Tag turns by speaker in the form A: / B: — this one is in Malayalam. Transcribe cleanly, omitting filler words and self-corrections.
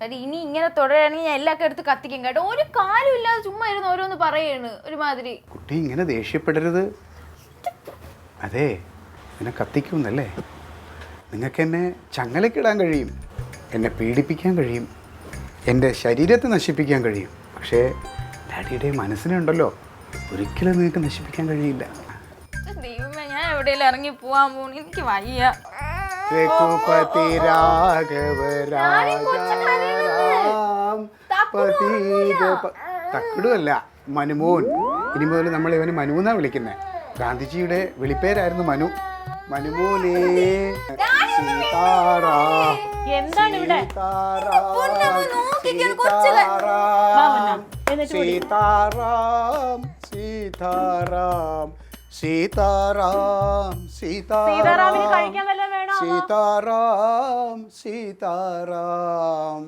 A: ഇനി ഇങ്ങനെ തുടരുകയാണെങ്കിൽ ഞാൻ എല്ലാവർക്കും എടുത്ത് കത്തിക്കും കേട്ടോ. ഒരു കാര്യമില്ലാതെ ചുമ്മാ ഇരുന്ന് ഓരോന്ന് പറയാണ് ഒരുമാതിരി.
B: കുട്ടി ഇങ്ങനെ ദേഷ്യപ്പെടരുത്. അതെ, എന്നെ കത്തിക്കുന്നല്ലേ? നിങ്ങൾക്ക് എന്നെ ചങ്ങലക്കിടാൻ കഴിയും, എന്നെ പീഡിപ്പിക്കാൻ കഴിയും, എൻ്റെ ശരീരത്തെ നശിപ്പിക്കാൻ കഴിയും. പക്ഷേ ഡാഡിയുടെ മനസ്സിനുണ്ടല്ലോ, ഒരിക്കലും നിങ്ങൾക്ക് നശിപ്പിക്കാൻ കഴിയില്ല.
A: ദൈവമേ, ഞാൻ എവിടെയെങ്കിലും ഇറങ്ങി പോവാൻ പോണു, എനിക്ക് വയ്യ.
B: രഘുപതി രാഘവ രാജാറാം തക്കടുമല്ല, മനുമോൻ. ഇനി മുതൽ നമ്മൾ ഇവന് മനു എന്നാ വിളിക്കുന്നത്. ഗാന്ധിജിയുടെ വിളിപ്പേരായിരുന്നു മനു. മനുമോനേ സീതാറാം.
C: എന്താണ് ഇവിടെ?
B: സീതാറാം സീതാറാം സീതാറാം
C: സീതാറാമിന് കഴിക്കാൻ വല്ലതും വേണോ?
B: സീതാറാം സീതാറാം.